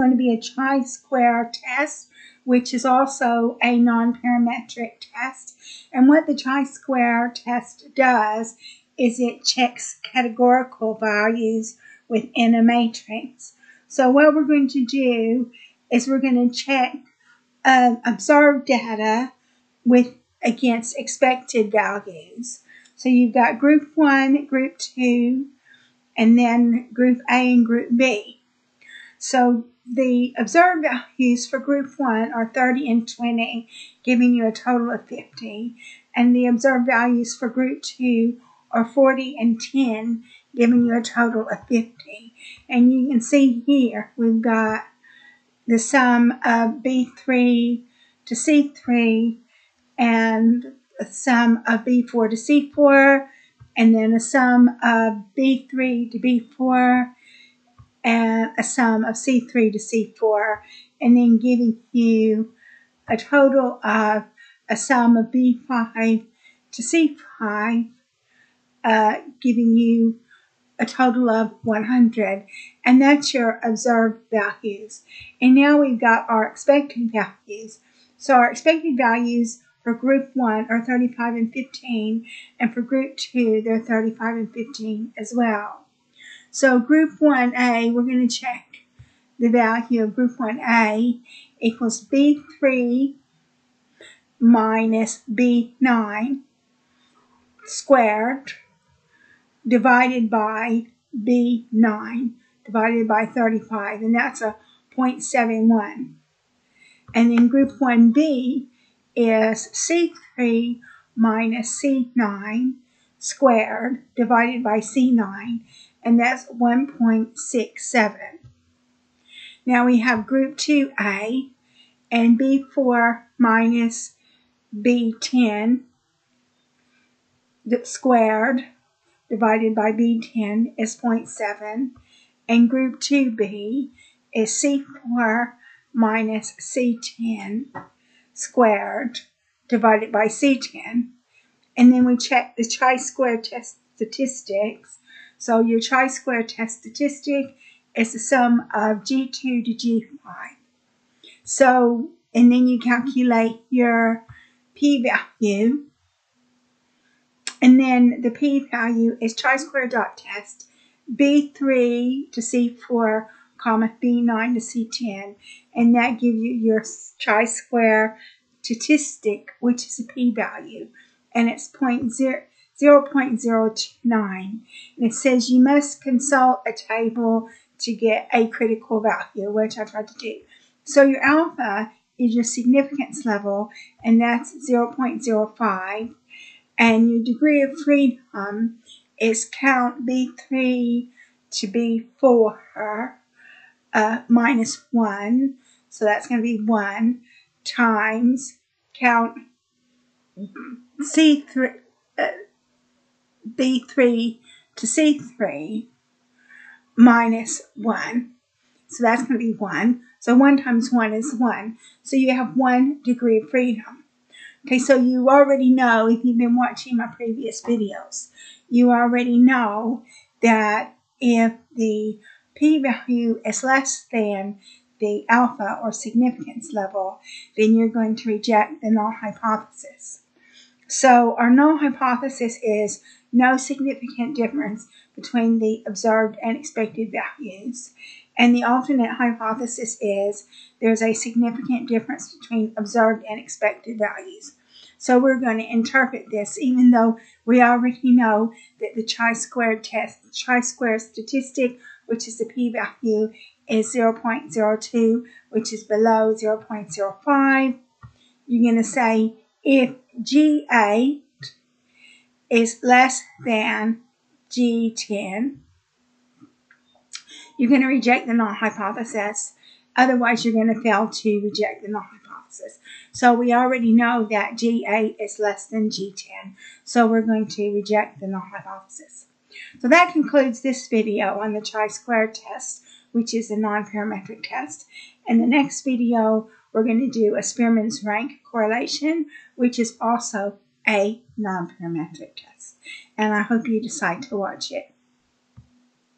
going to be a chi-square test, which is also a non-parametric test. And what the chi-square test does is it checks categorical values within a matrix. So what we're going to do is we're going to check observed data against expected values. So you've got group 1, group 2, and then group A and group B. So the observed values for group 1 are 30 and 20, giving you a total of 50. And the observed values for group 2 are 40 and 10, giving you a total of 50. And you can see here we've got the sum of B3 to C3 and a sum of B4 to C4, and then a sum of B3 to B4, and a sum of C3 to C4, and then giving you a total of a sum of B5 to C5, giving you a total of 100, and that's your observed values. And now we've got our expected values. So our expected values for group 1 are 35 and 15, and for group 2 they're 35 and 15 as well. So group 1A, we're going to check the value of group 1A equals B3 minus B9 squared divided by B9 divided by 35, and that's a 0.71. And then group 1B is C3 minus C9 squared divided by C9, and that's 1.67. Now we have group 2A, and B4 minus B10 squared divided by B10 is 0.7, and group 2B is C4 minus C10 squared divided by C10. And then we check the chi-square test statistics. So your chi-square test statistic is the sum of G2 to G5. So, and then you calculate your p-value. And then the p-value is chi-square dot test B3 to C4, comma B9 to C10. And that gives you your chi-square statistic, which is a p-value. And it's 0.029. And it says you must consult a table to get a critical value, which I tried to do. So your alpha is your significance level, and that's 0.05. And your degree of freedom is count B3 to B4 minus 1. So that's going to be 1 times count C3, B3 to C3 minus 1. So that's going to be 1. So 1 times 1 is 1. So you have 1 degree of freedom. Okay, so you already know, if you've been watching my previous videos, you already know that if the p-value is less than the alpha or significance level, then you're going to reject the null hypothesis. So our null hypothesis is no significant difference between the observed and expected values. And the alternate hypothesis is there's a significant difference between observed and expected values. So we're going to interpret this, even though we already know that the chi-square test, the chi-square statistic, which is the p-value, is 0.02, which is below 0.05. You're going to say if G8 is less than G10, you're going to reject the null hypothesis. Otherwise, you're going to fail to reject the null hypothesis. So we already know that G8 is less than G10. So we're going to reject the null hypothesis. So that concludes this video on the chi-square test, which is a non-parametric test. In the next video, we're going to do a Spearman's rank correlation, which is also a non-parametric test. And I hope you decide to watch it.